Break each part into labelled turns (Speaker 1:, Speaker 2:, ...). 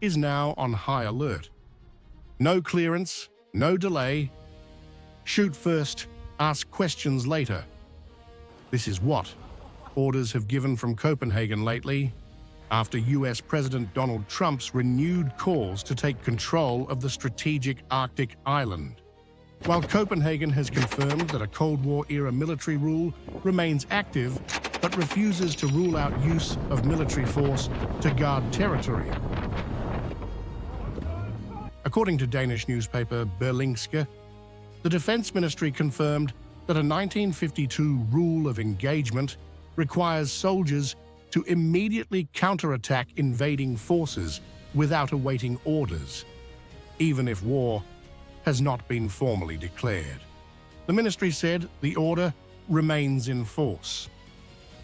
Speaker 1: is now on high alert. No clearance, no delay. Shoot first, ask questions later. This is what orders have given from Copenhagen lately, after US President Donald Trump's renewed calls to take control of the strategic Arctic island. While Copenhagen has confirmed that a Cold War-era military rule remains active, but refuses to rule out use of military force to guard territory. According to Danish newspaper Berlingske, the Defense Ministry confirmed that a 1952 rule of engagement requires soldiers to immediately counterattack invading forces without awaiting orders, even if war has not been formally declared. The ministry said the order remains in force.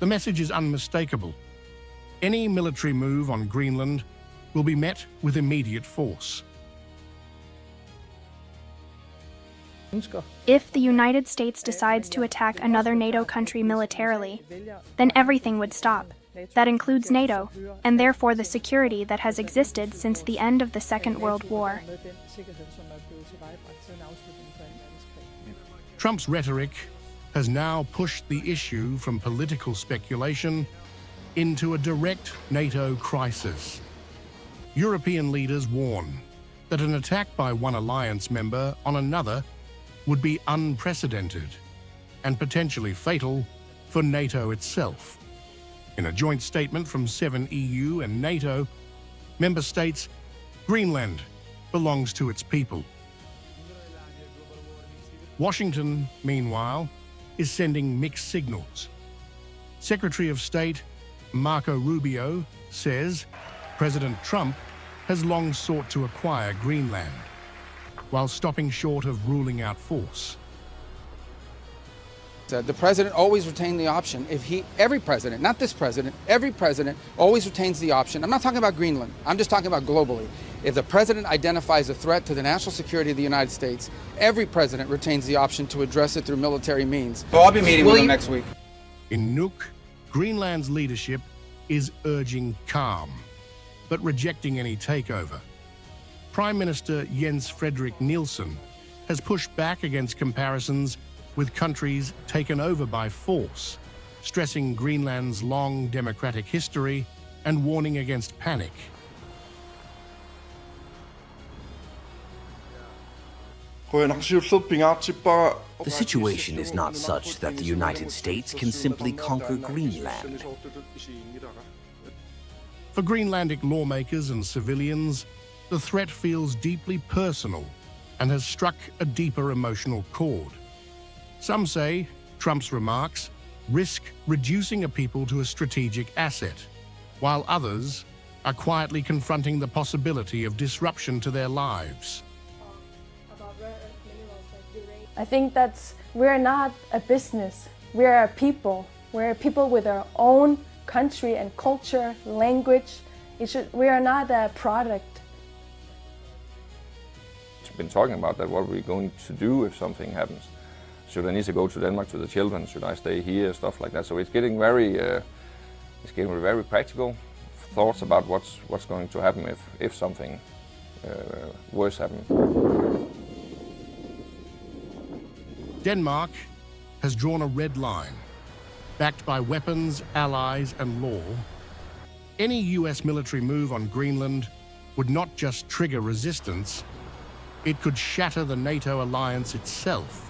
Speaker 1: The message is unmistakable. Any military move on Greenland will be met with immediate force.
Speaker 2: If the United States decides to attack another NATO country militarily, then everything would stop. That includes NATO, and therefore the security that has existed since the end of the Second World War.
Speaker 1: Trump's rhetoric has now pushed the issue from political speculation into a direct NATO crisis. European leaders warn that an attack by one alliance member on another would be unprecedented and potentially fatal for NATO itself. In a joint statement from 7 EU and NATO member states, Greenland belongs to its people. Washington, meanwhile, is sending mixed signals. Secretary of State Marco Rubio says President Trump has long sought to acquire Greenland, while stopping short of ruling out force.
Speaker 3: The president always retained the option. Every president, not this president, every president always retains the option. I'm not talking about Greenland, I'm just talking about globally. If the president identifies a threat to the national security of the United States, every president retains the option to address it through military means. So I'll be meeting with him next week.
Speaker 1: In Nuuk, Greenland's leadership is urging calm, but rejecting any takeover. Prime Minister Jens Frederik Nielsen has pushed back against comparisons with countries taken over by force, stressing Greenland's long democratic history and warning against panic.
Speaker 4: The situation is not such that the United States can simply conquer Greenland.
Speaker 1: For Greenlandic lawmakers and civilians, the threat feels deeply personal and has struck a deeper emotional chord. Some say Trump's remarks risk reducing a people to a strategic asset, while others are quietly confronting the possibility of disruption to their lives.
Speaker 5: I think we're not a business, we're a people. We're a people with our own country and culture, language. We are not a product.
Speaker 6: We've been talking about that, what we're going to do if something happens. Should I need to go to Denmark to the children? Should I stay here? Stuff like that. So it's getting very practical thoughts about what's going to happen if something worse happens.
Speaker 1: Denmark has drawn a red line. Backed by weapons, allies, and law, any US military move on Greenland would not just trigger resistance, it could shatter the NATO alliance itself.